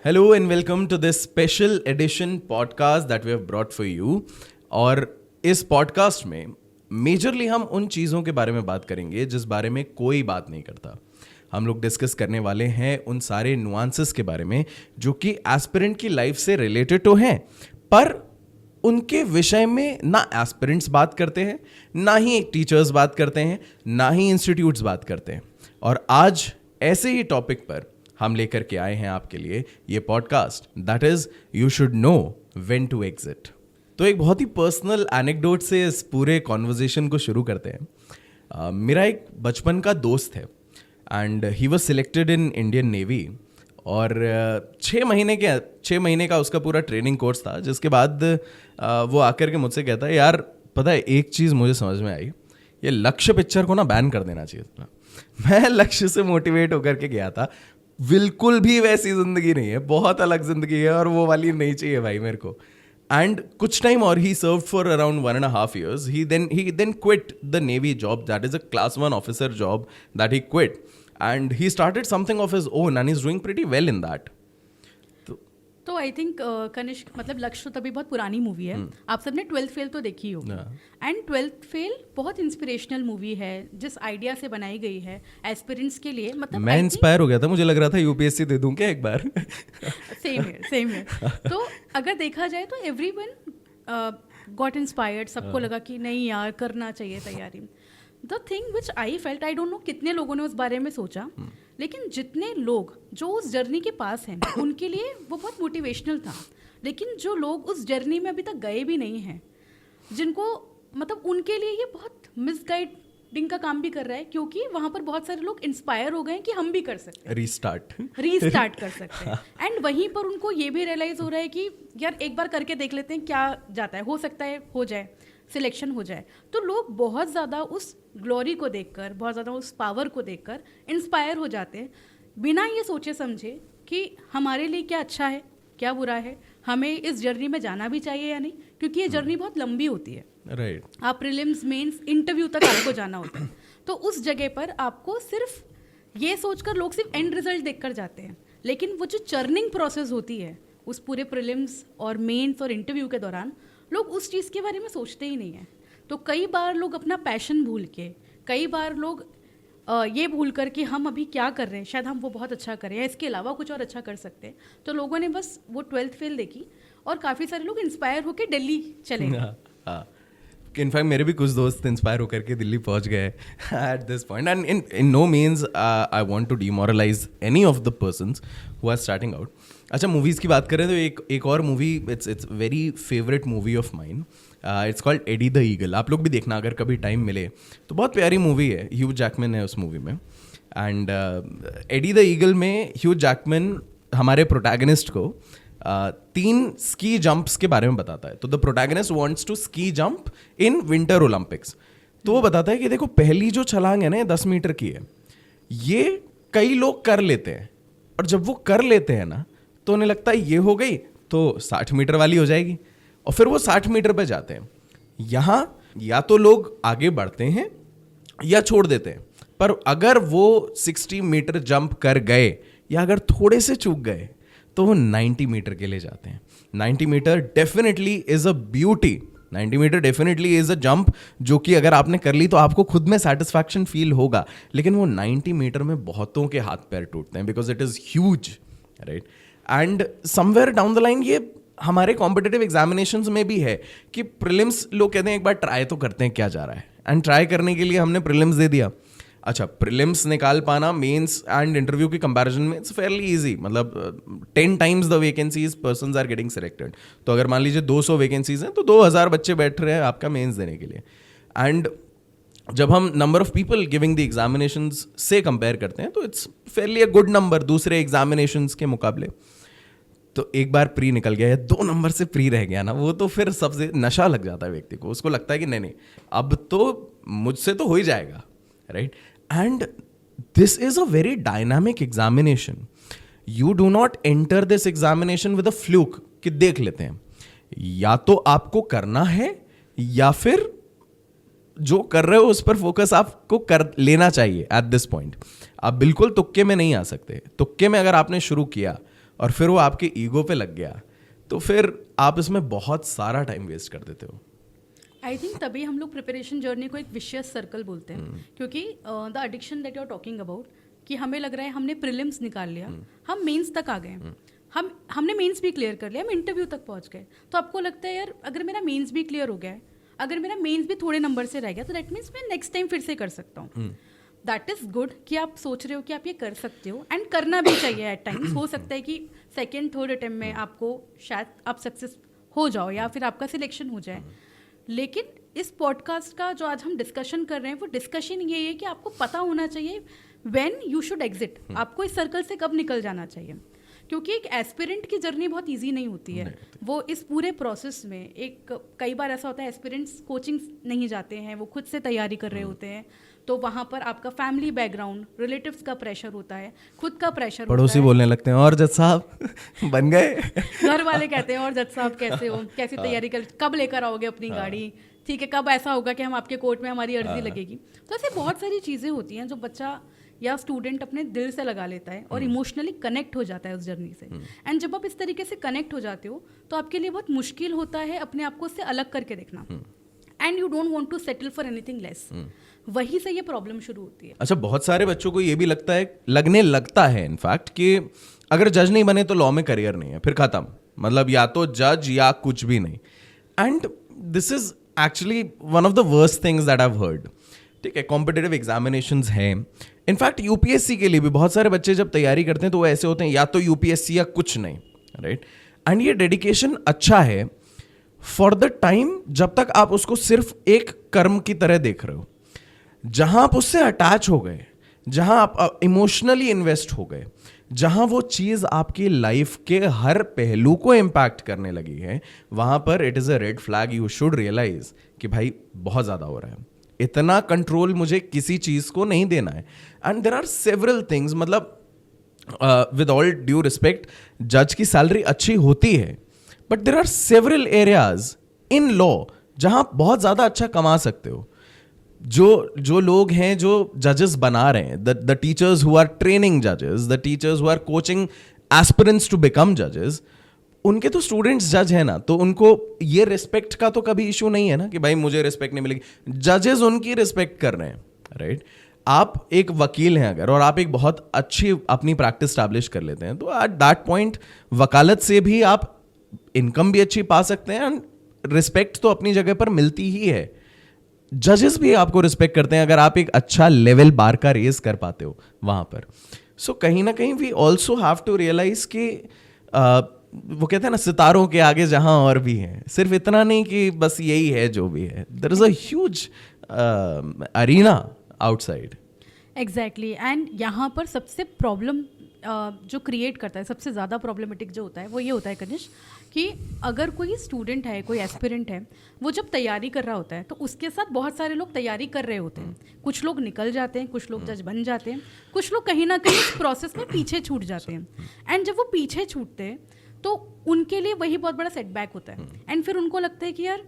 Hello and welcome to this special edition podcast that we have brought for you. और इस podcast में majorly हम उन चीज़ों के बारे में बात करेंगे जिस बारे में कोई बात नहीं करता. हम लोग डिस्कस करने वाले हैं उन सारे नुआंसेस के बारे में जो कि एस्पिरेंट की लाइफ से रिलेटेड तो हैं, पर उनके विषय में ना एस्पिरेंट्स बात करते हैं, ना ही टीचर्स बात करते हैं, ना ही इंस्टीट्यूट्स बात करते हैं. और आज ऐसे ही टॉपिक पर हम लेकर के आए हैं आपके लिए ये podcast, that is you should know when to exit. तो एक बहुत ही पर्सनल एनेक्डोट से इस पूरे कॉन्वर्जेशन को शुरू करते हैं. मेरा एक बचपन का दोस्त है and he was selected in Indian navy और 6 महीने का उसका पूरा ट्रेनिंग कोर्स था, जिसके बाद वो आकर के मुझसे कहता है, यार पता है एक चीज़ मुझे समझ में आई, ये लक्ष्य पिक्चर को ना बैन कर देना चाहिए था. मैं लक्ष्य से मोटिवेट होकर के गया था. बिल्कुल भी वैसी जिंदगी नहीं है, बहुत अलग जिंदगी है और वो वाली नहीं चाहिए भाई मेरे को. एंड कुछ टाइम और ही serve for around 1.5 years. He then quit the Navy job, that is a class 1 officer job that he quit, and he started something of his own and he's doing pretty well in that. तो I think Kanishka मतलब लक्ष्य तभी बहुत पुरानी movie है. आप सबने 12th fail तो देखी होगी. एंड 12th फेल बहुत इंस्पिरेशनल मूवी है जिस आइडिया से बनाई गई है एस्पिरेंट्स के लिए. मतलब मैं इंस्पायर हो गया था, मुझे लग रहा था यूपीएससी दे दूं क्या एक बार. सेम है. तो अगर देखा जाए तो एवरीवन गॉट इंस्पायर्ड. सबको लगा कि नहीं यार करना चाहिए तैयारी. The thing which I felt, I don't know कितने लोगों ने उस बारे में सोचा, लेकिन जितने लोग जो उस जर्नी के पास हैं उनके लिए वो बहुत मोटिवेशनल था. लेकिन जो लोग उस जर्नी में अभी तक गए भी नहीं हैं, जिनको मतलब उनके लिए ये बहुत मिसगाइडिंग का काम भी कर रहा है, क्योंकि वहाँ पर बहुत सारे लोग इंस्पायर हो गए हैं कि हम भी कर सकते हैं, रीस्टार्ट कर सकते हैं. एंड वहीं पर उनको ये भी रियलाइज़ हो रहा है कि यार एक बार करके देख लेते हैं क्या जाता है, हो सकता है हो जाए, सिलेक्शन हो जाए. तो लोग बहुत ज़्यादा उस ग्लोरी को देखकर, बहुत ज़्यादा उस पावर को देखकर इंस्पायर हो जाते हैं, बिना ये सोचे समझे कि हमारे लिए क्या अच्छा है क्या बुरा है, हमें इस जर्नी में जाना भी चाहिए या नहीं, क्योंकि ये जर्नी बहुत लंबी होती है. राइट. आप प्रीलिम्स, मेंस, इंटरव्यू तक आपको जाना होता है. तो उस जगह पर आपको सिर्फ ये सोचकर लोग सिर्फ एंड रिजल्ट देखकर जाते हैं, लेकिन वो जो चर्निंग प्रोसेस होती है उस पूरे प्रीलिम्स और मेंस और इंटरव्यू के दौरान लोग उस चीज़ के बारे में सोचते ही नहीं हैं. तो कई बार लोग अपना पैशन भूल के, कई बार लोग ये भूल कर कि हम अभी क्या कर रहे हैं, शायद हम वो बहुत अच्छा करें या इसके अलावा कुछ और अच्छा कर सकते हैं. तो लोगों ने बस वो 12th फेल देखी और काफ़ी सारे लोग इंस्पायर होकर दिल्ली चले गए. इनफैक्ट मेरे भी कुछ दोस्त इंस्पायर होकर के दिल्ली पहुंच गए at this point. And in no means I want to demoralise any of the persons who are starting out. अच्छा, मूवीज़ की बात करें तो एक और movie, it's very favourite movie of mine. It's called Eddie the Eagle. आप लोग भी देखना अगर कभी टाइम मिले तो. बहुत प्यारी मूवी है, ह्यू जैकमैन है उस मूवी में. एंड एडी द ईगल में ह्यू जैकमैन हमारे प्रोटैगनिस्ट को 3 स्की जंप्स के बारे में बताता है. तो the protagonist wants to ski jump in winter Olympics. तो वो बताता है कि देखो पहली जो छलांग है ना 10 मीटर की है, ये कई लोग कर लेते हैं, और जब वो कर लेते हैं ना तो उन्हें लगता है ये हो गई तो 60 मीटर वाली हो जाएगी, और फिर वो 60 मीटर पे जाते हैं. यहाँ या तो लोग आगे बढ़ते हैं या छोड़ देते हैं, पर अगर वो 60 मीटर जंप कर गए या अगर थोड़े से चूक गए तो वो 90 मीटर के लिए जाते हैं. 90 metre definitely is a beauty. 90 metre definitely is a jump जो कि अगर आपने कर ली तो आपको खुद में सेटिस्फैक्शन फील होगा, लेकिन वो 90 मीटर में बहुतों के हाथ पैर टूटते हैं because it is huge, right. And somewhere down the line ये हमारे कॉम्पिटिटिव एग्जामिनेशंस में भी है कि प्रीलिम्स लोग कहते हैं एक बार ट्राई तो करते हैं क्या जा रहा है, एंड ट्राई करने के लिए हमने प्रीलिम्स दे दिया. अच्छा, प्रीलिम्स निकाल पाना मेंस एंड इंटरव्यू की कंपैरिजन में इट्स फेयरली इजी. मतलब 10 times the vacancies persons are getting selected. तो अगर मान लीजिए 200 वैकेंसीज हैं तो 2000 बच्चे बैठ रहे हैं आपका मेंस देने के लिए. एंड जब हम number of people giving the examinations से कंपेयर करते हैं तो it's Fairlie a good number दूसरे एग्जामिनेशंस के मुकाबले. तो एक बार प्री निकल गया या 2 नंबर से प्री रह गया ना, वो तो फिर सबसे नशा लग जाता है व्यक्ति को. उसको लगता है कि नहीं अब तो मुझसे तो हो ही जाएगा, right. And this is a very dynamic examination. You do not enter this examination with a fluke कि देख लेते हैं. या तो आपको करना है या फिर जो कर रहे हो उस पर फोकस आपको कर लेना चाहिए एट दिस पॉइंट. आप बिल्कुल तुक्के में नहीं आ सकते. तुक्के में अगर आपने शुरू किया और फिर वो आपके ईगो पे लग गया, तो फिर आप इसमें बहुत सारा टाइम वेस्ट कर देते हो। आई थिंक तभी हम लोग प्रिपरेशन जर्नी को एक विशियस सर्कल बोलते हैं, क्योंकि the addiction that you are talking about, कि हमें लग रहा है हमने प्रीलिम्स निकाल लिया, हम मेंस तक आ गए, हमने मेंस भी क्लियर कर लिया, हम इंटरव्यू तक पहुंच गए, तो आपको लगता है यार अगर मेरा मेंस भी क्लियर हो गया है, अगर मेरा मेंस भी थोड़े नंबर से रह गया, तो दैट मीन्स मैं नेक्स्ट टाइम फिर से कर सकता हूँ। दैट इज़ गुड कि आप सोच रहे हो कि आप ये कर सकते हो, एंड करना भी चाहिए एट टाइम्स। हो सकता है कि सेकेंड थर्ड अटेम्प्ट में आपको शायद आप सक्सेस हो जाओ या फिर आपका सिलेक्शन हो जाए। लेकिन इस पॉडकास्ट का जो आज हम डिस्कशन कर रहे हैं, वो डिस्कशन ये है कि आपको पता होना चाहिए व्हेन यू शुड एग्जिट, आपको इस सर्कल से कब निकल जाना चाहिए, क्योंकि एक एस्पिरेंट की जर्नी बहुत इजी नहीं होती है। वो इस पूरे प्रोसेस में एक कई बार ऐसा होता है एस्पिरेंट्स कोचिंग नहीं जाते हैं, वो खुद से तैयारी कर रहे होते हैं, तो वहाँ पर आपका फैमिली बैकग्राउंड, रिलेटिव्स का प्रेशर होता है, खुद का प्रेशर, पड़ोसी बोलने लगते हैं और जज साहब बन गए, घर वाले कहते हैं और जज साहब कैसे हो, कैसी तैयारी कर, कब लेकर आओगे अपनी गाड़ी, ठीक है, कब ऐसा होगा कि हम आपके कोर्ट में हमारी अर्जी लगेगी। तो ऐसे बहुत सारी चीज़ें होती हैं जो बच्चा या स्टूडेंट अपने दिल से लगा लेता है और इमोशनली कनेक्ट हो जाता है उस जर्नी से। एंड जब आप इस तरीके से कनेक्ट हो जाते हो तो आपके लिए बहुत मुश्किल होता है अपने आप को उससे अलग करके देखना, and you don't want to settle for anything less. वहीं से ये प्रॉब्लम शुरू होती है। अच्छा, बहुत सारे बच्चों को ये भी लगने लगता है इनफैक्ट कि अगर जज नहीं बने तो लॉ में करियर नहीं है, फिर खत्म, मतलब या तो जज या कुछ भी नहीं। And this is actually one of the worst things that I have heard. ठीक है, कॉम्पिटिटिव एग्जामिनेशंस हैं, इनफैक्ट यूपीएससी के लिए भी बहुत सारे बच्चे जब तैयारी करते हैं तो वो ऐसे होते हैं या तो यूपीएससी या कुछ नहीं, राइट। एंड ये डेडिकेशन अच्छा है फॉर द टाइम जब तक आप उसको सिर्फ एक कर्म की तरह देख रहे हो, जहां आप उससे अटैच हो गए, जहां आप इमोशनली इन्वेस्ट हो गए, जहां वो चीज आपकी लाइफ के हर पहलू को इम्पैक्ट करने लगी है, वहां पर it is a red flag. You should realise कि भाई बहुत ज्यादा हो रहा है, इतना कंट्रोल मुझे किसी चीज को नहीं देना है। And there are several things, मतलब विद ऑल ड्यू रिस्पेक्ट, जज की सैलरी अच्छी होती है, but there are several areas in law जहां आप बहुत ज्यादा अच्छा कमा सकते हो। जो लोग हैं जो जजेस बना रहे हैं, the teachers who are training जजेस, the teachers who are coaching aspirants to become जजेस, उनके तो स्टूडेंट्स जज है ना, तो उनको ये रिस्पेक्ट का तो कभी इशू नहीं है ना कि भाई मुझे रिस्पेक्ट नहीं मिलेगी। जजेस उनकी रिस्पेक्ट कर रहे हैं, राइट। आप एक वकील हैं अगर, और आप एक बहुत अच्छी अपनी प्रैक्टिस स्टैब्लिश कर लेते हैं, तो एट दैट पॉइंट वकालत से भी आप इनकम भी अच्छी पा सकते हैं, एंड रिस्पेक्ट तो अपनी जगह पर मिलती ही है। जजेस भी आपको रिस्पेक्ट करते हैं अगर आप एक अच्छा लेवल बार का रेज कर पाते हो वहां पर। सो कहीं ना कहीं we also have to realise कि वो कहते हैं ना, सितारों के आगे जहां और भी हैं, सिर्फ इतना नहीं कि बस यही है जो भी है, there is a huge arena outside. Exactly, and यहाँ पर सबसे प्रॉब्लम जो क्रिएट करता है, सबसे ज़्यादा प्रॉब्लमेटिक जो होता है वो ये होता है कनिष्क, कि अगर कोई स्टूडेंट है, कोई एस्पिरेंट है, वो जब तैयारी कर रहा होता है तो उसके साथ बहुत सारे लोग तैयारी कर रहे होते हैं। कुछ लोग निकल जाते हैं, कुछ लोग जज बन जाते हैं, कुछ लोग कहीं ना कहीं इस प्रोसेस में पीछे छूट जाते हैं। एंड जब वो पीछे छूटते हैं तो उनके लिए वही बहुत बड़ा सेटबैक होता है। एंड फिर उनको लगता है कि यार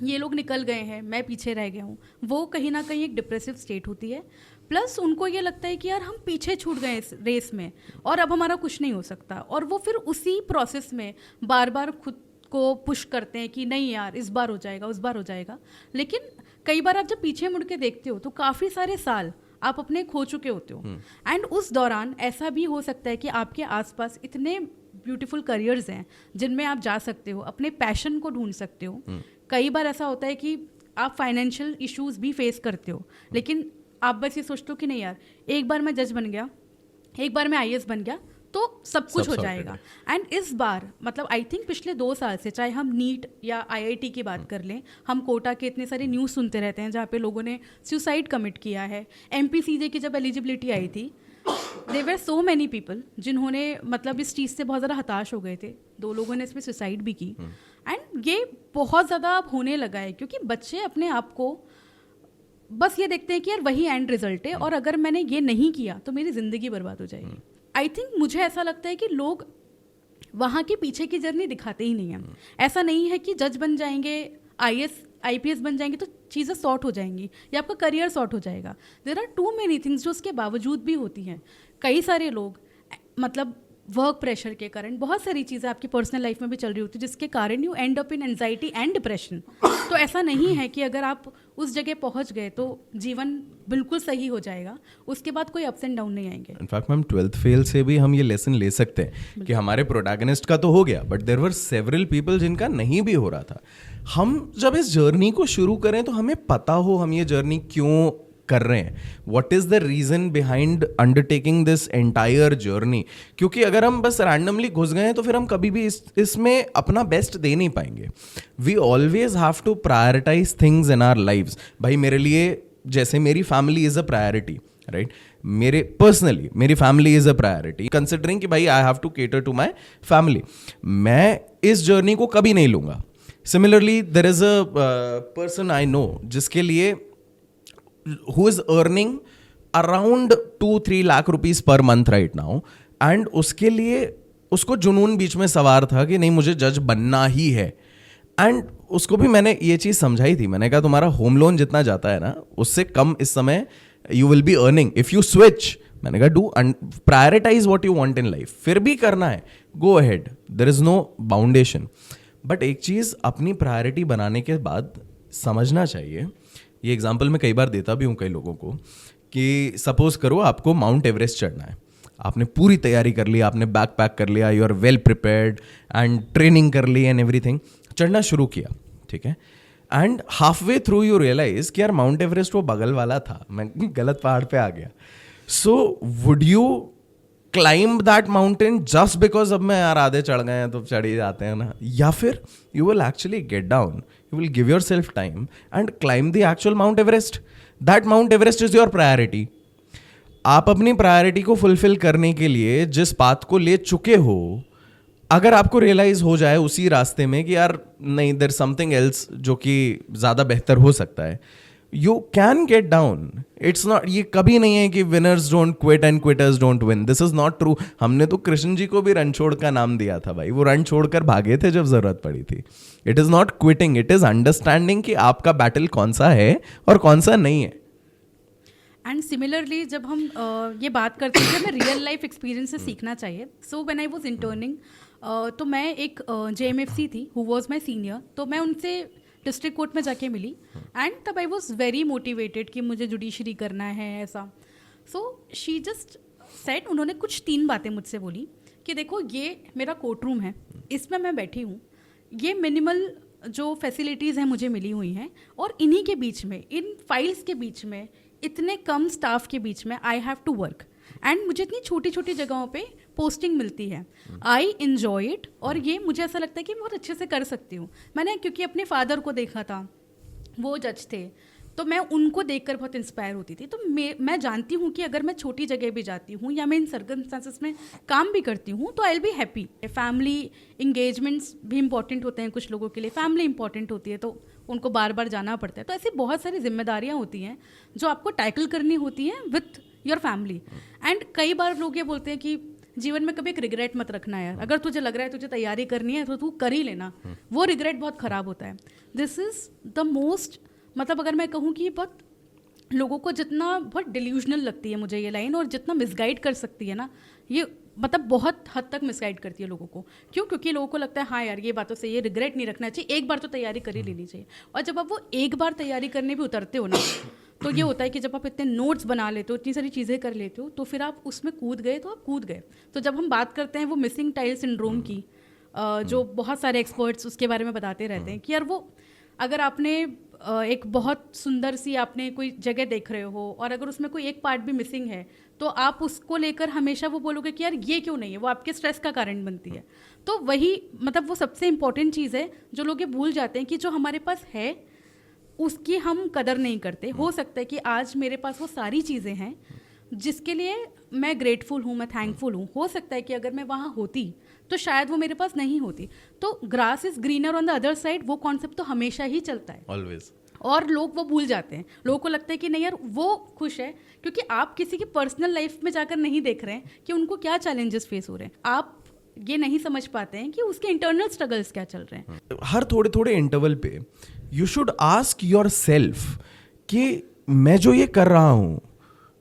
ये लोग निकल गए हैं, मैं पीछे रह गया हूँ। वो कहीं ना कहीं एक डिप्रेसिव स्टेट होती है। प्लस उनको ये लगता है कि यार हम पीछे छूट गए इस रेस में और अब हमारा कुछ नहीं हो सकता, और वो फिर उसी प्रोसेस में बार बार खुद को पुश करते हैं कि नहीं यार इस बार हो जाएगा, उस बार हो जाएगा। लेकिन कई बार आप जब पीछे मुड़ के देखते हो तो काफ़ी सारे साल आप अपने खो चुके होते हो। एंड उस दौरान ऐसा भी हो सकता है कि आपके आसपास इतने ब्यूटीफुल करियर्स हैं जिनमें आप जा सकते हो, अपने पैशन को ढूंढ सकते हो। कई बार ऐसा होता है कि आप फाइनेंशियल इश्यूज भी फेस करते हो, लेकिन आप बस ये सोचते हो कि नहीं यार, एक बार मैं जज बन गया, एक बार मैं IAS बन गया तो सब कुछ हो जाएगा। एंड इस बार मतलब आई थिंक पिछले 2 साल से, चाहे हम नीट या IIT की बात कर लें, हम कोटा के इतने सारे न्यूज़ सुनते रहते हैं जहाँ पे लोगों ने सुसाइड कमिट किया है। MPCJ की जब एलिजिबिलिटी आई थी, there were so many people जिन्होंने मतलब इस चीज़ से बहुत ज़्यादा हताश हो गए थे। 2 लोगों ने इसमें सुसाइड भी की। एंड ये बहुत ज़्यादा अब होने लगा है क्योंकि बच्चे अपने आप को बस ये देखते हैं कि यार वही एंड रिजल्ट है, और अगर मैंने ये नहीं किया तो मेरी ज़िंदगी बर्बाद हो जाएगी। आई थिंक मुझे ऐसा लगता है कि लोग वहाँ के पीछे की जर्नी दिखाते ही नहीं हैं। ऐसा नहीं है कि जज बन जाएंगे, IPS बन जाएंगे तो चीज़ें सॉर्ट हो जाएंगी या आपका करियर सॉर्ट हो जाएगा। There are too many things जो उसके बावजूद भी होती हैं। कई सारे लोग मतलब वर्क प्रेशर के कारण, बहुत सारी चीज़ें आपकी पर्सनल लाइफ में भी चल रही होती है जिसके कारण you and up in anxiety and depression. तो ऐसा नहीं है कि अगर आप उस जगह पहुंच गए तो जीवन बिल्कुल सही हो जाएगा, उसके बाद कोई अप्स एंड डाउन नहीं आएंगे। इनफैक्ट मैम 12th फेल से भी हम ये लेसन ले सकते हैं कि हमारे प्रोटैगनिस्ट का तो हो गया, but there were several people जिनका नहीं भी हो रहा था। हम जब इस जर्नी को शुरू करें तो हमें पता हो हम ये जर्नी क्यों कर रहे हैं, what is the reason behind undertaking this entire journey. क्योंकि अगर हम बस रैंडमली घुस गए तो फिर हम कभी भी इसमें अपना बेस्ट दे नहीं पाएंगे। We always have to prioritise things in our lives. भाई मेरे लिए जैसे मेरी family is a priority, right, मेरे पर्सनली मेरी family is a priority, considering कि भाई I have to cater to my family, मैं इस जर्नी को कभी नहीं लूंगा। Similarly there is a person I know जिसके लिए who is earning around 2-3 lakh rupees per month right now, and उसके लिए उसको जुनून बीच में सवार था कि नहीं मुझे जज बनना ही है। एंड उसको भी मैंने ये चीज़ समझाई थी, मैंने कहा तुम्हारा होम लोन जितना जाता है ना उससे कम इस समय you will be earning if you switch. मैंने कहा do prioritise what you want in life, फिर भी करना है go ahead, there is no boundation. But एक चीज़ अपनी प्रायोरिटी बनाने के बाद समझना चाहिए, ये एग्जाम्पल मैं कई बार देता भी हूँ कई लोगों को, कि सपोज करो आपको माउंट एवरेस्ट चढ़ना है, आपने पूरी तैयारी कर ली, आपने बैक पैक कर लिया, you are well prepared and training कर ली एंड एवरीथिंग, चढ़ना शुरू किया, ठीक है, and halfway through you realise कि यार माउंट एवरेस्ट वो बगल वाला था, मैं गलत पहाड़ पे आ गया। So would you climb that mountain just because अब मैं यार आधे चढ़ गए हैं तो चढ़ ही जाते हैं ना, या फिर you will actually get down, you will give yourself time and climb the actual Mount Everest. That Mount Everest is your priority. आप अपनी प्रायोरिटी को फुलफिल करने के लिए जिस पाथ को ले चुके हो, अगर आपको रियलाइज हो जाए उसी रास्ते में कि यार नहीं देयर समथिंग एल्स जो कि ज़्यादा बेहतर हो सकता है, you can get down. It's not, ये कभी नहीं है कि winners don't quit and quitters don't win, this is not true. हमने तो कृष्ण जी को भी रणछोड़ का नाम दिया था भाई, वो रन छोड़कर भागे थे जब जरूरत पड़ी थी। It is not quitting, it is understanding कि आपका बैटल कौन सा है और कौन सा नहीं है। एंड सिमिलरली जब हम ये बात करते हैं कि हमें रियल लाइफ एक्सपीरियंस से सीखना चाहिए, so when I was interning तो मैं एक JMFC थी हु वाज माय सीनियर, तो मैं उनसे डिस्ट्रिक्ट कोर्ट में जाके मिली एंड तब आई वॉज वेरी मोटिवेटेड कि मुझे जुडिशरी करना है ऐसा। सो शी जस्ट सेड, उन्होंने कुछ 3 बातें मुझसे बोली कि देखो ये मेरा कोर्ट रूम है, इसमें मैं बैठी हूँ, ये मिनिमल जो फैसिलिटीज़ हैं मुझे मिली हुई हैं, और इन्हीं के बीच में, इन फाइल्स के बीच में, इतने कम स्टाफ के बीच में I have to work, and मुझे इतनी छोटी छोटी जगहों पे पोस्टिंग मिलती है, आई इन्जॉय इट, और ये मुझे ऐसा लगता है कि मैं बहुत अच्छे से कर सकती हूँ। मैंने क्योंकि अपने फादर को देखा था, वो जज थे, तो मैं उनको देखकर बहुत इंस्पायर होती थी। तो मैं जानती हूँ कि अगर मैं छोटी जगह भी जाती हूँ या मैं इन सर्कमस्टांसेस में काम भी करती हूँ तो I will be happy. Family engagements भी इंपॉर्टेंट होते हैं कुछ लोगों के लिए, फैमिली इंपॉर्टेंट होती है तो उनको बार बार जाना पड़ता है। तो ऐसी बहुत सारी जिम्मेदारियाँ होती हैं जो आपको टैकल करनी होती हैं विथ योर फैमिली। एंड कई बार लोग ये बोलते हैं कि जीवन में कभी एक रिग्रेट मत रखना यार, अगर तुझे लग रहा है तुझे तैयारी करनी है तो तू कर ही लेना, वो रिग्रेट बहुत ख़राब होता है। दिस इज़ द मोस्ट, मतलब अगर मैं कहूँ कि बहुत लोगों को जितना बहुत डिल्यूजनल लगती है मुझे ये लाइन, और जितना मिसगाइड कर सकती है ना ये, मतलब बहुत हद तक मिसगाइड करती है लोगों को। क्यों? क्योंकि लोगों को लगता है हाँ यार ये बातों से ये रिग्रेट नहीं रखना चाहिए, एक बार तो तैयारी कर ही लेनी चाहिए। और जब आप वो एक बार तैयारी करने भी उतरते हो ना तो ये होता है कि जब आप इतने नोट्स बना लेते हो, इतनी सारी चीज़ें कर लेते हो, तो फिर आप उसमें कूद गए तो आप कूद गए। तो जब हम बात करते हैं वो मिसिंग टाइल सिंड्रोम की, जो बहुत सारे एक्सपर्ट्स उसके बारे में बताते रहते हैं कि यार वो अगर आपने एक बहुत सुंदर सी आपने कोई जगह देख रहे हो और अगर उसमें कोई एक पार्ट भी मिसिंग है तो आप उसको लेकर हमेशा वो बोलोगे कि यार ये क्यों नहीं है, वो आपके स्ट्रेस का कारण बनती है। तो वही मतलब वो सबसे इम्पॉर्टेंट चीज़ है जो लोग ये भूल जाते हैं कि जो हमारे पास है उसकी हम कदर नहीं करते। हो सकता है कि आज मेरे पास वो सारी चीज़ें हैं जिसके लिए मैं ग्रेटफुल हूँ, मैं थैंकफुल हूँ। हो सकता है कि अगर मैं वहाँ होती तो शायद वो मेरे पास नहीं होती। तो grass is greener on the other side, वो कॉन्सेप्ट तो हमेशा ही चलता है ऑलवेज, और लोग वो भूल जाते हैं। लोगों को लगता है कि नहीं यार वो खुश है क्योंकि आप किसी की पर्सनल लाइफ में जाकर नहीं देख रहे हैं कि उनको क्या चैलेंजेस फेस हो रहे हैं, आप ये नहीं समझ पाते हैं कि उसके इंटरनल स्ट्रगल्स क्या चल रहे हैं। हर थोड़े थोड़े इंटरवल पे you should ask your self कि मैं जो ये कर रहा हूँ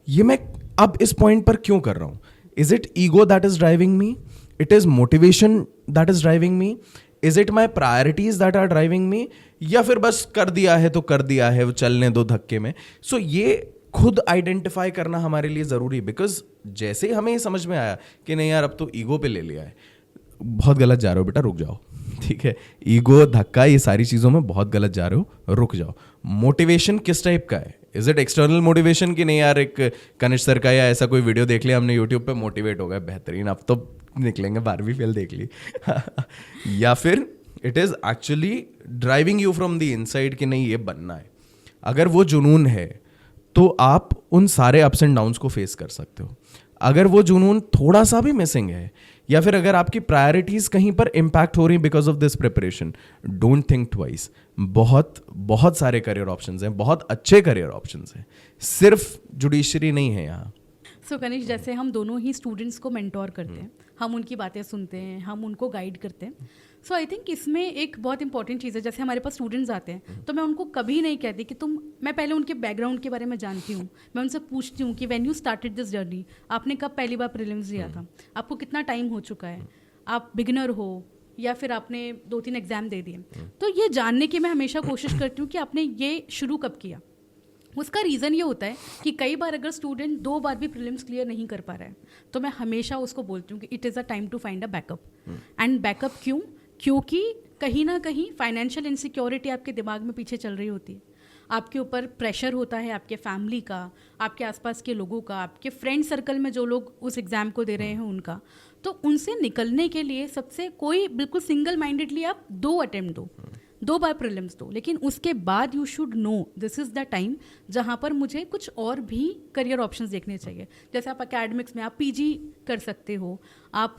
ये मैं अब इस पॉइंट पर क्यों कर रहा हूँ। Is it ego that is driving me, it is motivation that is driving me, is it my priorities that are driving me, या फिर बस कर दिया है तो कर दिया है, वो चलने दो धक्के में. सो ये खुद आइडेंटिफाई करना हमारे लिए ज़रूरी है. बिकॉज जैसे हमें ये समझ में आया कि नहीं यार अब तो ईगो पे ले लिया है, बहुत गलत जा रहे हो बेटा, रुक जाओ. ठीक है, ईगो, धक्का, ये सारी चीज़ों में बहुत गलत जा रहे हो, रुक जाओ. मोटिवेशन किस टाइप का है? इज इट एक्सटर्नल मोटिवेशन कि नहीं यार एक कनिष्ठ सर का या ऐसा कोई वीडियो देख लिया हमने यूट्यूब पे, मोटिवेट हो गए, बेहतरीन अब तो निकलेंगे, 12वीं फेल देख ली. या फिर it is actually driving you from the inside कि नहीं ये बनना है. अगर वो जुनून है तो आप उन सारे अप्स एंड डाउन्स को फेस कर सकते हो. अगर वो जुनून थोड़ा सा भी मिसिंग है, या फिर अगर आपकी प्रायोरिटीज कहीं पर इम्पैक्ट हो रही because of this preparation, don't think twice. बहुत बहुत सारे करियर ऑप्शंस हैं, बहुत अच्छे करियर ऑप्शंस हैं, सिर्फ जुडिशरी नहीं है यहाँ. सो कनिष्क, जैसे हम दोनों ही स्टूडेंट्स को मेंटोर करते हैं, हम उनकी बातें सुनते हैं, हम उनको गाइड करते हैं. सो आई थिंक इसमें एक बहुत इंपॉर्टेंट चीज़ है, जैसे हमारे पास स्टूडेंट्स आते हैं तो मैं उनको कभी नहीं कहती कि मैं पहले उनके बैकग्राउंड के बारे में जानती हूँ. मैं उनसे पूछती हूँ कि when you started this journey, आपने कब पहली बार प्रीलिम्स दिया था, आपको कितना टाइम हो चुका है, आप बिगिनर हो या फिर आपने 2-3 एग्जाम दे दिए. तो ये जानने की मैं हमेशा कोशिश करती हूँ कि आपने ये शुरू कब किया. उसका रीज़न ये होता है कि कई बार अगर स्टूडेंट 2 बार भी प्रीलिम्स क्लियर नहीं कर पा रहा है तो मैं हमेशा उसको बोलती हूँ कि it is a time to find a backup. And backup क्यों? क्योंकि कहीं ना कहीं फाइनेंशियल इनसिक्योरिटी आपके दिमाग में पीछे चल रही होती है, आपके ऊपर प्रेशर होता है आपके फैमिली का, आपके आसपास के लोगों का, आपके फ्रेंड सर्कल में जो लोग उस एग्ज़ाम को दे रहे हैं उनका. तो उनसे निकलने के लिए सबसे कोई बिल्कुल सिंगल माइंडेडली आप 2 अटेम्प्ट दो, 2 बार प्रीलिम्स दो, लेकिन उसके बाद you should no this is the time जहाँ पर मुझे कुछ और भी करियर ऑप्शंस देखने चाहिए. जैसे आप एकेडमिक्स में आप पीजी कर सकते हो, आप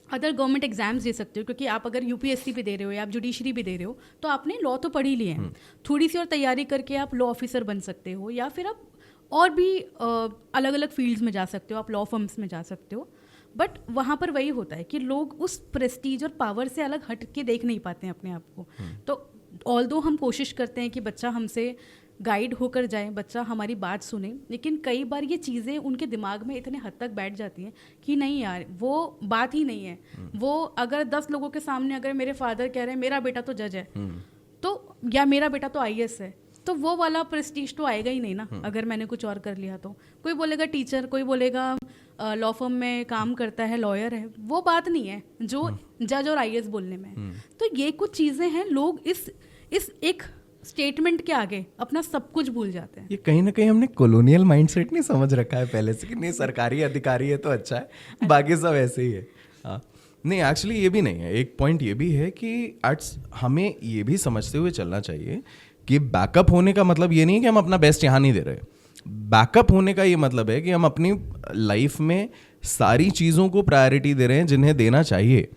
अदर गवर्नमेंट एग्जाम्स दे सकते हो, क्योंकि आप अगर यूपीएससी भी दे रहे हो या आप जुडिशरी भी दे रहे हो तो आपने लॉ तो पढ़ ही लिए हैं. थोड़ी सी और तैयारी करके आप लॉ ऑफिसर बन सकते हो, या फिर आप और भी अलग अलग फील्ड्स में जा सकते हो, आप लॉ फर्म्स में जा सकते हो. बट वहाँ पर वही होता है कि लोग उस प्रेस्टीज और पावर से अलग हट के देख नहीं पाते हैं अपने आप को. तो ऑल्दो हम कोशिश करते हैं कि बच्चा हमसे गाइड होकर जाए, बच्चा हमारी बात सुने, लेकिन कई बार ये चीज़ें उनके दिमाग में इतने हद तक बैठ जाती हैं कि नहीं यार वो बात ही नहीं है. वो अगर 10 लोगों के सामने अगर मेरे फादर कह रहे हैं मेरा बेटा तो जज है तो, या मेरा बेटा तो आईएएस है, तो वो वाला प्रेस्टीज तो आएगा ही नहीं ना. अगर मैंने कुछ और कर लिया तो कोई बोलेगा टीचर, कोई बोलेगा लॉ फर्म में काम करता है, लॉयर है, वो बात नहीं है जो जज और आईएएस बोलने में. तो ये कुछ चीज़ें हैं, लोग इस एक स्टेटमेंट के आगे अपना सब कुछ भूल जाते हैं. ये कहीं ना कहीं हमने कॉलोनियल माइंडसेट नहीं समझ रखा है पहले से कि नहीं सरकारी अधिकारी है तो अच्छा है, बाकी सब ऐसे ही है. हाँ नहीं, एक्चुअली ये भी नहीं है. एक पॉइंट ये भी है कि हमें ये भी समझते हुए चलना चाहिए कि बैकअप होने का मतलब ये नहीं है कि हम अपना बेस्ट यहाँ नहीं दे रहे. बैकअप होने का ये मतलब है कि हम अपनी लाइफ में सारी चीज़ों को प्रायोरिटी दे रहे हैं जिन्हें देना चाहिए.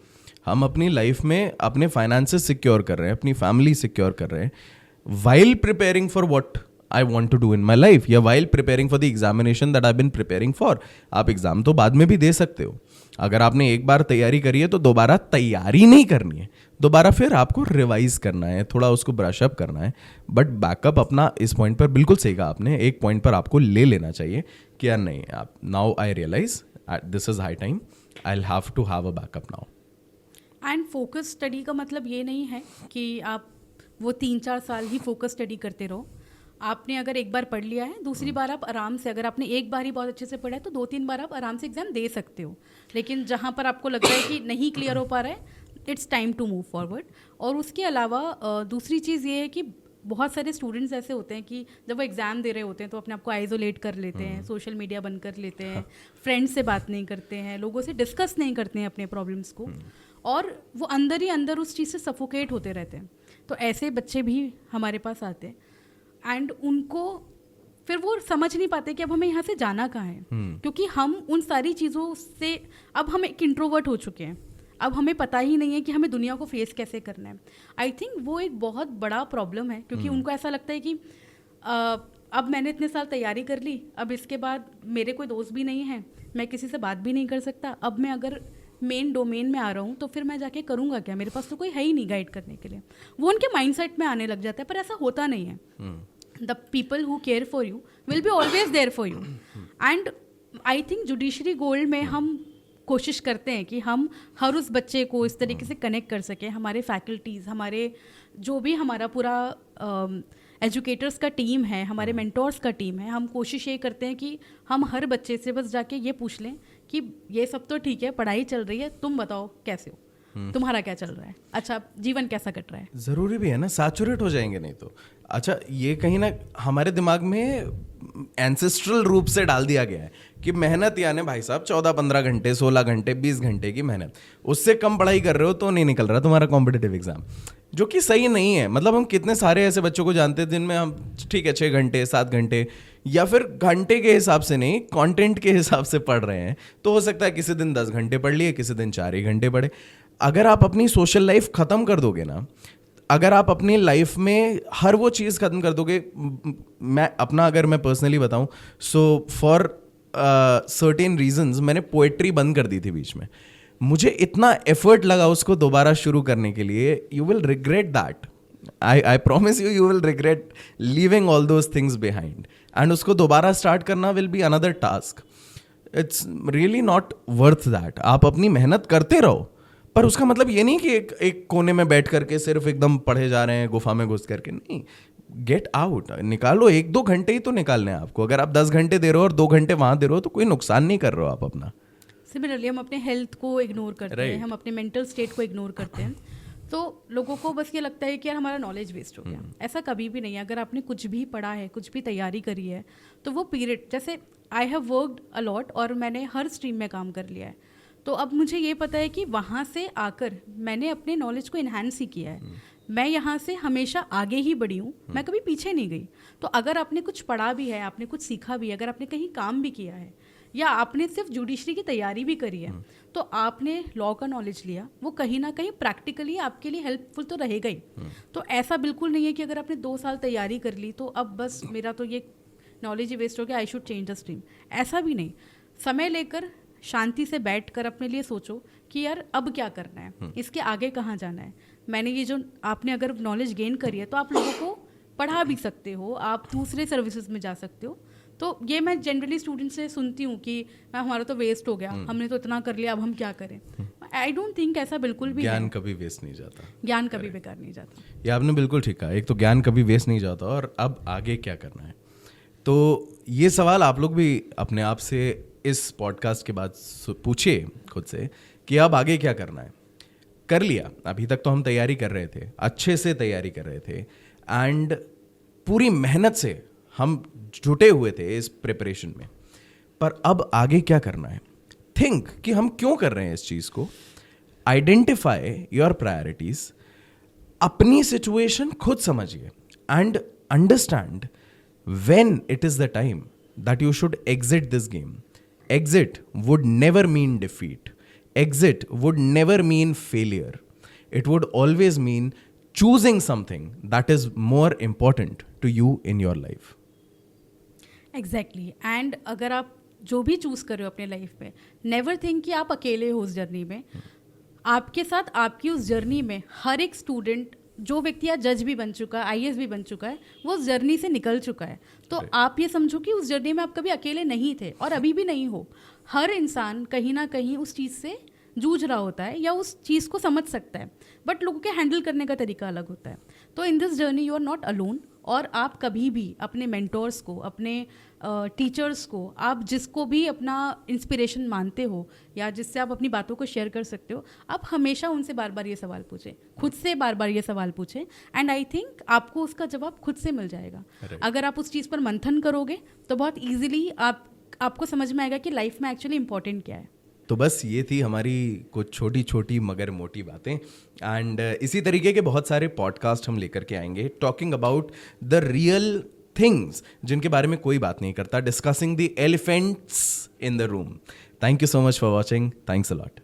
हम अपनी लाइफ में अपने फाइनेंसेस सिक्योर कर रहे हैं, अपनी फैमिली सिक्योर कर रहे हैं, while preparing for what I want to do in my life, या while preparing for the examination that I've been preparing for. आप एग्ज़ाम तो बाद में भी दे सकते हो. अगर आपने एक बार तैयारी करी है तो दोबारा तैयारी नहीं करनी है, दोबारा फिर आपको रिवाइज करना है, थोड़ा उसको ब्रश अप करना है. बट बैकअप अपना इस पॉइंट पर बिल्कुल सही कहा आपने, एक पॉइंट पर आपको ले लेना चाहिए कि यार नहीं, आप now I realise this is high time, I will have to have a backup now. And focus study का मतलब ये नहीं है कि आप वो 3-4 साल ही फोकस स्टडी करते रहो. आपने अगर एक बार पढ़ लिया है, दूसरी बार आप आराम से, अगर आपने एक बार ही बहुत अच्छे से पढ़ा है तो 2-3 बार आप आराम से एग्जाम दे सकते हो. लेकिन जहाँ पर आपको लगता है कि नहीं क्लियर हो पा रहा है, it's time to move forward. और उसके अलावा दूसरी चीज़ ये है कि बहुत सारे स्टूडेंट्स ऐसे होते हैं कि जब वो एग्ज़ाम दे रहे होते हैं तो अपने आप को आइसोलेट कर लेते हैं, सोशल मीडिया बंद कर लेते हैं, फ्रेंड्स से बात नहीं करते हैं, लोगों से डिस्कस नहीं करते हैं अपने प्रॉब्लम्स को, और वो अंदर ही अंदर उस चीज़ से सफोकेट होते रहते हैं. तो ऐसे बच्चे भी हमारे पास आते हैं एंड उनको फिर वो समझ नहीं पाते कि अब हमें यहाँ से जाना कहाँ है. क्योंकि हम उन सारी चीज़ों से, अब हम एक इंट्रोवर्ट हो चुके हैं, अब हमें पता ही नहीं है कि हमें दुनिया को फेस कैसे करना है. आई थिंक वो एक बहुत बड़ा प्रॉब्लम है, क्योंकि उनको ऐसा लगता है कि अब मैंने इतने साल तैयारी कर ली, अब इसके बाद मेरे कोई दोस्त भी नहीं है, मैं किसी से बात भी नहीं कर सकता, अब मैं अगर मेन डोमेन में आ रहा हूँ तो फिर मैं जाके करूँगा क्या, मेरे पास तो कोई है ही नहीं गाइड करने के लिए. वो उनके माइंडसेट में आने लग जाता है, पर ऐसा होता नहीं है. The people who care for you will be always there for you. And I think judiciary gold में हम कोशिश करते हैं कि हम हर उस बच्चे को इस तरीके से कनेक्ट कर सकें, हमारे फैकल्टीज़, हमारे जो भी हमारा पूरा एजुकेटर्स का टीम है, हमारे मेंटोर्स का टीम है, हम कोशिश ये करते हैं कि हम हर बच्चे से बस जाके ये पूछ लें कि ये सब तो ठीक है, पढ़ाई चल रही है, तुम बताओ कैसे हो, तुम्हारा क्या चल रहा है, अच्छा जीवन कैसा कट रहा है। ज़रूरी भी है ना, सैचुरेट हो जाएंगे नहीं तो। अच्छा, ये कहीं ना हमारे दिमाग में एंसेस्ट्रल रूप से डाल दिया गया है कि मेहनत यानी भाई साहब 14-15 घंटे, 16 घंटे, 20 घंटे की मेहनत, उससे कम पढ़ाई कर रहे हो तो नहीं निकल रहा तुम्हारा कॉम्पिटिटिव एग्जाम, जो कि सही नहीं है। मतलब हम कितने सारे ऐसे बच्चों को जानते हैं जिनमें हम ठीक है 6 घंटे 7 घंटे या फिर घंटे के हिसाब से नहीं, कंटेंट के हिसाब से पढ़ रहे हैं, तो हो सकता है किसी दिन 10 घंटे पढ़ लिए, किसी दिन 4 ही घंटे पढ़े। अगर आप अपनी सोशल लाइफ ख़त्म कर दोगे ना, अगर आप अपनी लाइफ में हर वो चीज़ ख़त्म कर दोगे, मैं अपना अगर मैं पर्सनली बताऊं, सो फॉर सर्टेन रीजंस मैंने पोएट्री बंद कर दी थी बीच में। मुझे इतना एफर्ट लगा उसको दोबारा शुरू करने के लिए, you will regret that, I promise you will regret leaving all those things behind, and उसको दोबारा स्टार्ट करना will be another task. It's really not worth that. आप अपनी मेहनत करते रहो, पर उसका मतलब ये नहीं कि एक कोने में बैठ करके सिर्फ एकदम पढ़े जा रहे हैं गुफा में घुस करके, नहीं। गेट आउट, निकालो, 1-2 घंटे ही तो निकालने हैं आपको। अगर आप 10 घंटे दे रहे हो और 2 घंटे वहाँ दे रहे हो तो कोई नुकसान नहीं कर रहे हो आप अपना। सिमिलरली हम अपने हेल्थ को इग्नोर करते हैं, हम अपने मेंटल स्टेट को इग्नोर करते हैं, तो लोगों को बस ये लगता है कि यार हमारा नॉलेज वेस्ट हो गया। ऐसा कभी भी नहीं है। अगर आपने कुछ भी पढ़ा है, कुछ भी तैयारी करी है, तो वो पीरियड, जैसे आई हैव वर्कड अलॉट और मैंने हर स्ट्रीम में काम कर लिया है, तो अब मुझे ये पता है कि वहाँ से आकर मैंने अपने नॉलेज को इन्हांस ही किया है। मैं यहाँ से हमेशा आगे ही बढ़ी हूँ, मैं कभी पीछे नहीं गई। तो अगर आपने कुछ पढ़ा भी है, आपने कुछ सीखा भी है, अगर आपने कहीं काम भी किया है, या आपने सिर्फ जुडिशरी की तैयारी भी करी है, तो आपने लॉ का नॉलेज लिया, वो कहीं ना कहीं प्रैक्टिकली आपके लिए हेल्पफुल तो रहेगा ही। तो ऐसा बिल्कुल नहीं है कि अगर आपने 2 साल तैयारी कर ली तो अब बस मेरा तो ये नॉलेज ही वेस्ट हो गया, I should change the stream. ऐसा भी नहीं। समय लेकर शांति से बैठकर अपने लिए सोचो कि यार अब क्या करना है, इसके आगे कहाँ जाना है। मैंने ये जो आपने अगर नॉलेज गेन करी है तो आप लोगों को पढ़ा भी सकते हो, आप दूसरे सर्विसेज में जा सकते हो। तो ये मैं जनरली स्टूडेंट से सुनती हूँ कि हमारा तो वेस्ट हो गया, हमने तो इतना कर लिया, अब हम क्या करें। आई डोंट थिंक ऐसा बिल्कुल भी। ज्ञान कभी वेस्ट नहीं जाता, ज्ञान कभी बेकार नहीं जाता। ये आपने बिल्कुल ठीक कहा। एक तो ज्ञान कभी वेस्ट नहीं जाता, और अब आगे क्या करना है। तो ये सवाल आप लोग भी अपने आप से इस पॉडकास्ट के बाद पूछिए खुद से कि अब आगे क्या करना है। कर लिया, अभी तक तो हम तैयारी कर रहे थे, अच्छे से तैयारी कर रहे थे, एंड पूरी मेहनत से हम जुटे हुए थे इस प्रिपरेशन में, पर अब आगे क्या करना है। थिंक कि हम क्यों कर रहे हैं इस चीज़ को, आइडेंटिफाई योर प्रायोरिटीज, अपनी सिचुएशन खुद समझिए, and understand when it is the time that you should exit this game. Exit would never mean defeat. Exit would never mean failure. It would always mean choosing something that is more important to you in your life. Exactly. And अगर आप जो भी choose कर रहे हो अपने life में, never think कि आप अकेले हो उस जर्नी में। आपके साथ आपकी उस जर्नी में हर एक स्टूडेंट, जो व्यक्ति आज जज भी बन चुका है, आईएएस भी बन चुका है, वो उस जर्नी से निकल चुका है। तो आप ये समझो कि उस जर्नी में आप कभी अकेले नहीं थे और अभी भी नहीं हो। हर इंसान कहीं ना कहीं उस चीज़ से जूझ रहा होता है या उस चीज़ को समझ सकता है, बट लोगों के हैंडल करने का तरीका अलग होता है। तो in this journey you are not alone, और आप कभी भी अपने मेंटोर्स को, अपने टीचर्स को, आप जिसको भी अपना इंस्पिरेशन मानते हो या जिससे आप अपनी बातों को शेयर कर सकते हो, आप हमेशा उनसे बार बार ये सवाल पूछें, खुद से बार बार ये सवाल पूछें, एंड आई थिंक आपको उसका जवाब खुद से मिल जाएगा। अगर आप उस चीज़ पर मंथन करोगे तो बहुत ईजिली आपको समझ में आएगा कि लाइफ में एक्चुअली इंपॉर्टेंट क्या है। तो बस ये थी हमारी कुछ छोटी छोटी मगर मोटी बातें, एंड इसी तरीके के बहुत सारे पॉडकास्ट हम लेकर के आएंगे, talking about the real things जिनके बारे में कोई बात नहीं करता, discussing the elephants in the room. Thank you so much for watching, thanks a lot.